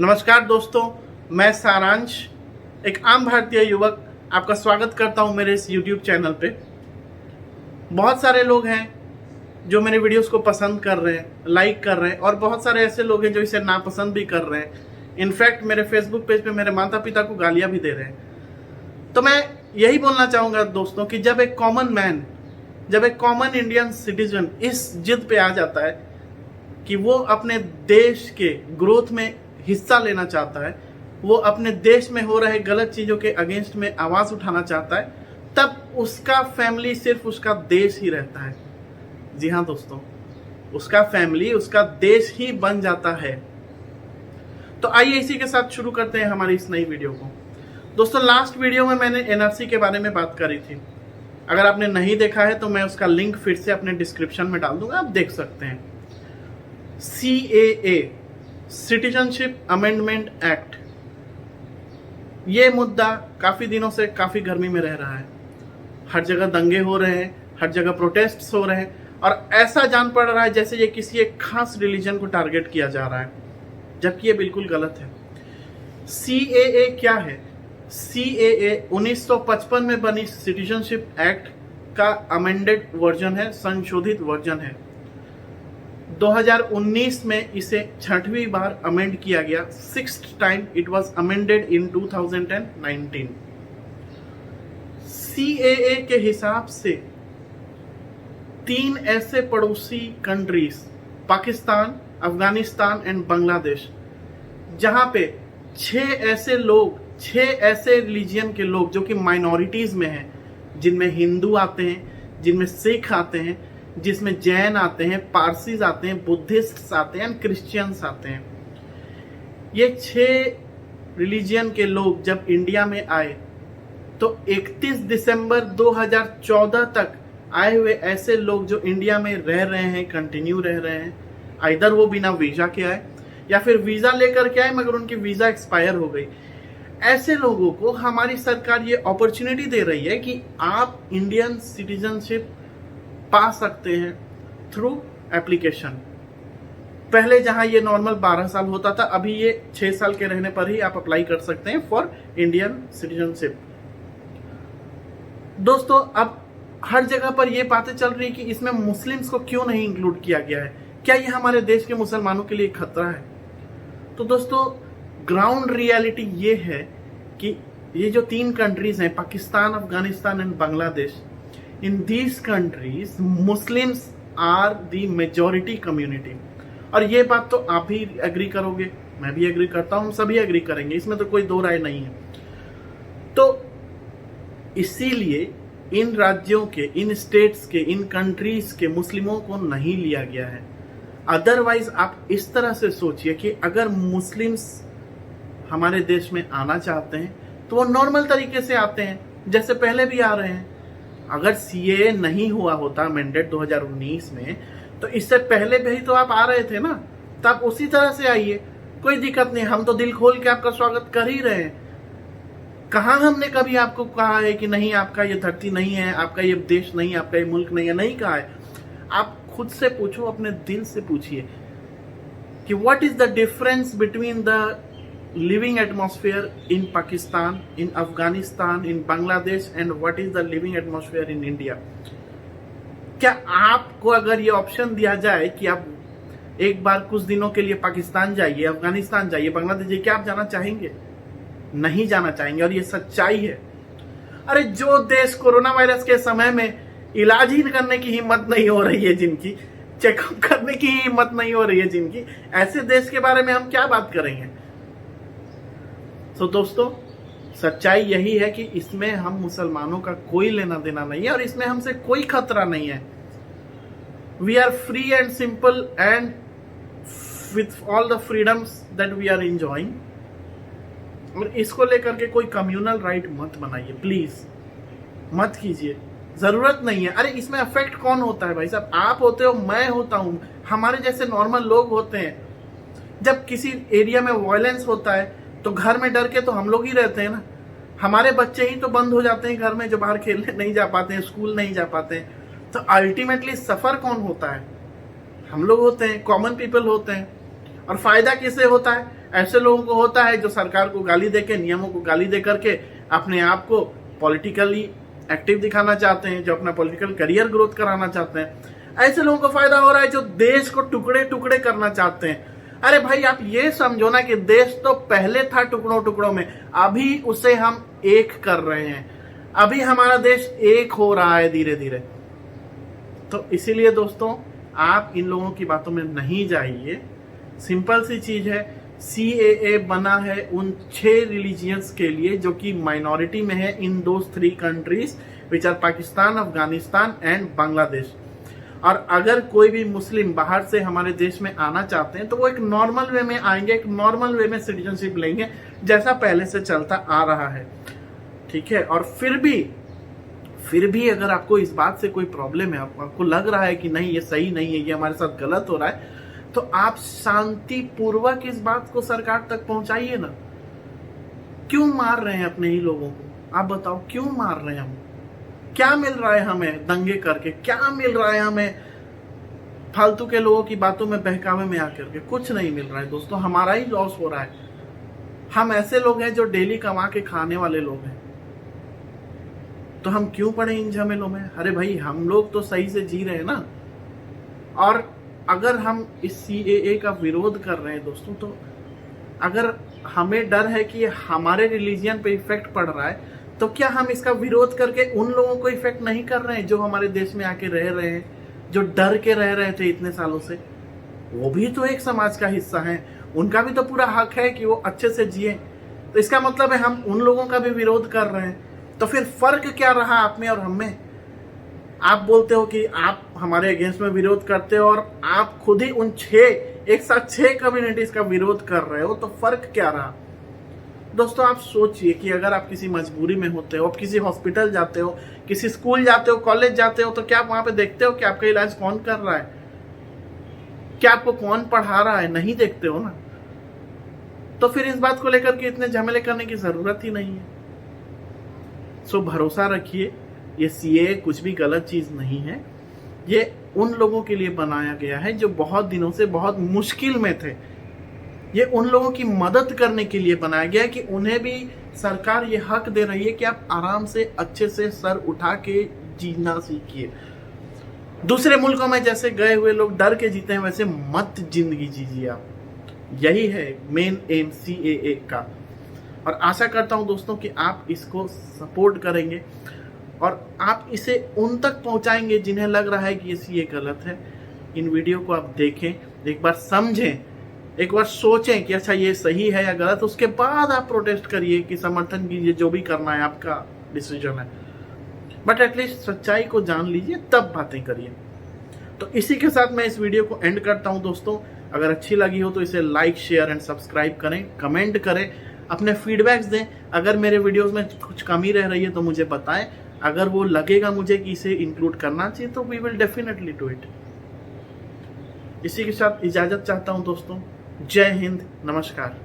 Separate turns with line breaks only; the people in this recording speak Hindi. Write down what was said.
नमस्कार दोस्तों, मैं सारांश, एक आम भारतीय युवक, आपका स्वागत करता हूं मेरे इस YouTube चैनल पे। बहुत सारे लोग हैं जो मेरे वीडियोस को पसंद कर रहे हैं, लाइक कर रहे हैं, और बहुत सारे ऐसे लोग हैं जो इसे नापसंद भी कर रहे हैं। इनफैक्ट मेरे फेसबुक पेज पे मेरे माता पिता को गालियां भी दे रहे हैं। तो मैं यही बोलना चाहूँगा दोस्तों कि जब एक कॉमन मैन, जब एक कॉमन इंडियन सिटीजन इस जिद पे आ जाता है कि वो अपने देश के ग्रोथ में हिस्सा लेना चाहता है, वो अपने देश में हो रहे गलत चीजों के अगेंस्ट में आवाज उठाना चाहता है, तब उसका फैमिली सिर्फ उसका देश ही रहता है। जी हाँ दोस्तों, उसका फैमिली उसका देश ही बन जाता है। तो आइए इसी के साथ शुरू करते हैं हमारी इस नई वीडियो को। दोस्तों, लास्ट वीडियो में मैंने एनआरसी के बारे में बात करी थी। अगर आपने नहीं देखा है तो मैं उसका लिंक फिर से अपने डिस्क्रिप्शन में डाल दूंगा, आप देख सकते हैं। CAA, सिटीजनशिप अमेंडमेंट एक्ट, ये मुद्दा काफी दिनों से काफी गर्मी में रह रहा है। हर जगह दंगे हो रहे हैं, हर जगह प्रोटेस्ट्स हो रहे हैं, और ऐसा जान पड़ रहा है जैसे ये किसी एक खास रिलीजन को टारगेट किया जा रहा है, जबकि ये बिल्कुल गलत है। CAA क्या है? CAA 1955 में बनी सिटीजनशिप एक्ट का अमेंडेड वर्जन है, संशोधित वर्जन है। 2019 में इसे 6वीं बार अमेंड किया गया। 6th time it was amended in 2019। CAA के हिसाब से 3 ऐसे पड़ोसी कंट्रीज, पाकिस्तान, अफगानिस्तान एंड बांग्लादेश, जहां पे 6 ऐसे रिलीजियन के लोग जो कि माइनॉरिटीज में हैं, जिनमें हिंदू आते हैं, जिनमें सिख आते हैं, जिसमें जैन आते हैं, पारसीज आते हैं, बुद्धिस्ट आते हैं, क्रिश्चियंस आते हैं। ये 6 रिलीजियन के लोग जब इंडिया में आए तो 31 दिसंबर 2014 तक आए हुए ऐसे लोग जो इंडिया में रह रहे हैं, कंटिन्यू रह रहे हैं, आइदर वो बिना वीजा के आए या फिर वीजा लेकर के आए मगर उनकी वीजा एक्सपायर हो गई। ऐसे लोगों को हमारी सरकार ये अपॉर्चुनिटी दे रही है कि आप इंडियन सिटीजनशिप पा सकते हैं थ्रू एप्लीकेशन। पहले जहां ये नॉर्मल 12 साल होता था, अभी ये 6 साल के रहने पर ही आप अप्लाई कर सकते हैं फॉर इंडियन सिटीजनशिप। दोस्तों, अब हर जगह पर ये बातें चल रही है कि इसमें मुस्लिम्स को क्यों नहीं इंक्लूड किया गया है, क्या ये हमारे देश के मुसलमानों के लिए खतरा है? तो दोस्तों, ग्राउंड रियलिटी ये है कि ये जो 3 कंट्रीज हैं, Pakistan, Afghanistan and Bangladesh, in these countries Muslims are the majority community। और ये बात तो आप भी एग्री करोगे, मैं भी एग्री करता हूं, हम सभी एग्री करेंगे, इसमें तो कोई दो राय नहीं है। तो इसीलिए इन राज्यों के, इन स्टेट्स के, इन कंट्रीज के मुस्लिमों को नहीं लिया गया है। अदरवाइज आप इस तरह से सोचिए कि अगर मुस्लिम्स हमारे देश में आना चाहते हैं तो वो नॉर्मल तरीके से आते हैं, जैसे पहले भी आ रहे हैं। अगर CAA नहीं हुआ होता अमेंडेड 2019 में, तो इससे पहले भी तो आप आ रहे थे ना, तो आप उसी तरह से आइए, कोई दिक्कत नहीं। हम तो दिल खोल के आपका स्वागत कर ही रहे हैं। कहाँ हमने कभी आपको कहा है कि नहीं, आपका ये धरती नहीं है, आपका ये देश नहीं, आपका ये मुल्क नहीं है? नहीं कहा है। आप खुद से पूछो, अपने दिल से पूछिए कि what is the difference between the living atmosphere in Pakistan, in Afghanistan, in Bangladesh and what is the living atmosphere in India। क्या आपको अगर ये ऑप्शन दिया जाए कि आप एक बार कुछ दिनों के लिए पाकिस्तान जाइए, अफगानिस्तान जाइए, बांग्लादेश जाइए, क्या आप जाना चाहेंगे? नहीं जाना चाहेंगे, और ये सच्चाई है। अरे जो देश कोरोना वायरस के समय में इलाज ही करने की हिम्मत नहीं हो रही है जिनकी, चेकअप करने की हिम्मत नहीं हो रही है जिनकी, ऐसे देश के बारे में हम क्या बात करेंगे? तो दोस्तों, सच्चाई यही है कि इसमें हम मुसलमानों का कोई लेना देना नहीं है और इसमें हमसे कोई खतरा नहीं है। We are free and simple and with all the freedoms that we are enjoying. और इसको लेकर के कोई कम्युनल राइट मत बनाइए, प्लीज मत कीजिए, जरूरत नहीं है। अरे इसमें अफेक्ट कौन होता है भाई साहब? आप होते हो, मैं होता हूं, हमारे जैसे नॉर्मल लोग होते हैं। जब किसी एरिया में वायलेंस होता है तो घर में डर के तो हम लोग ही रहते हैं ना। हमारे बच्चे ही तो बंद हो जाते हैं घर में, जो बाहर खेलने नहीं जा पाते हैं, स्कूल नहीं जा पाते हैं। तो अल्टीमेटली सफर कौन होता है? हम लोग होते हैं, कॉमन पीपल होते हैं। और फायदा किसे होता है? ऐसे लोगों को होता है जो सरकार को गाली देके, नियमों को गाली दे करके अपने आप को पॉलिटिकली एक्टिव दिखाना चाहते हैं, जो अपना पॉलिटिकल करियर ग्रोथ कराना चाहते हैं। ऐसे लोगों को फायदा हो रहा है जो देश को टुकड़े टुकड़े करना चाहते हैं। अरे भाई, आप ये समझो ना कि देश तो पहले था टुकड़ों टुकड़ों में, अभी उसे हम एक कर रहे हैं। अभी हमारा देश एक हो रहा है धीरे धीरे। तो इसीलिए दोस्तों, आप इन लोगों की बातों में नहीं जाइए। सिंपल सी चीज है, CAA बना है उन 6 रिलीजियंस के लिए जो कि माइनॉरिटी में है in those 3 countries which are Pakistan, Afghanistan and Bangladesh. और अगर कोई भी मुस्लिम बाहर से हमारे देश में आना चाहते हैं तो वो एक नॉर्मल वे में आएंगे, एक नॉर्मल वे में सिटीजनशिप लेंगे, जैसा पहले से चलता आ रहा है। ठीक है। और फिर भी अगर आपको इस बात से कोई प्रॉब्लम है, आपको लग रहा है कि नहीं ये सही नहीं है, ये हमारे साथ गलत हो रहा है, तो आप शांतिपूर्वक इस बात को सरकार तक पहुंचाइए ना। क्यों मार रहे हैं अपने ही लोगों को? आप बताओ, क्यों मार रहे हैं हम? क्या मिल रहा है हमें दंगे करके? क्या मिल रहा है हमें फालतू के लोगों की बातों में, बहकावे में आकर के? कुछ नहीं मिल रहा है दोस्तों, हमारा ही लॉस हो रहा है। हम ऐसे लोग हैं जो डेली कमा के खाने वाले लोग हैं, तो हम क्यों पड़े इन झमेलों में? अरे भाई, हम लोग तो सही से जी रहे हैं ना। और अगर हम इस CAA का विरोध कर रहे हैं दोस्तों, तो अगर हमें डर है कि हमारे रिलीजियन पे इफेक्ट पड़ रहा है, तो क्या हम इसका विरोध करके उन लोगों को इफेक्ट नहीं कर रहे हैं जो हमारे देश में आके रह रहे हैं, जो डर के रह रहे थे इतने सालों से? वो भी तो एक समाज का हिस्सा है, उनका भी तो पूरा हक है कि वो अच्छे से जिए। तो इसका मतलब है हम उन लोगों का भी विरोध कर रहे हैं। तो फिर फर्क क्या रहा आप में और हम में? आप बोलते हो कि आप हमारे अगेंस्ट में विरोध करते हो और आप खुद ही उन 6 कम्युनिटीज का विरोध कर रहे हो, तो फर्क क्या रहा? दोस्तों, आप सोचिए कि अगर आप किसी मजबूरी में होते हो, आप किसी हॉस्पिटल जाते हो, किसी स्कूल जाते हो, कॉलेज जाते हो, तो क्या आप वहां पे देखते हो कि आपका इलाज कौन कर रहा है, क्या आपको कौन पढ़ा रहा है? नहीं देखते हो ना। तो फिर इस बात को लेकर के इतने झमेले करने की जरूरत ही नहीं है। सो भरोसा रखिए, ये CAA कुछ भी गलत चीज नहीं है। ये उन लोगों के लिए बनाया गया है जो बहुत दिनों से बहुत मुश्किल में थे। ये उन लोगों की मदद करने के लिए बनाया गया है कि उन्हें भी सरकार ये हक दे रही है कि आप आराम से अच्छे से सर उठा के जीना सीखिए। दूसरे मुल्कों में जैसे गए हुए लोग डर के जीते हैं, वैसे मत जिंदगी जीजिए आप। यही है मेन एम CAA का। और आशा करता हूं दोस्तों कि आप इसको सपोर्ट करेंगे और आप इसे उन तक पहुंचाएंगे जिन्हें लग रहा है कि ये CAA गलत है। इन वीडियो को आप देखें, एक बार समझें, एक बार सोचें कि अच्छा ये सही है या गलत, उसके बाद आप प्रोटेस्ट करिए कि समर्थन कीजिए, जो भी करना है आपका डिसीजन है। बट एटलीस्ट सच्चाई को जान लीजिए, तब बातें करिए। तो इसी के साथ मैं इस वीडियो को एंड करता हूं दोस्तों। अगर अच्छी लगी हो तो इसे लाइक, शेयर एंड सब्सक्राइब करें, कमेंट करें, अपने फीडबैक्स दें। अगर मेरे वीडियोस में कुछ कमी रह रही है तो मुझे बताएं। अगर वो लगेगा मुझे कि इसे इंक्लूड करना चाहिए तो we will definitely do it. इसी के साथ इजाजत चाहता हूं दोस्तों। जय हिंद, नमस्कार।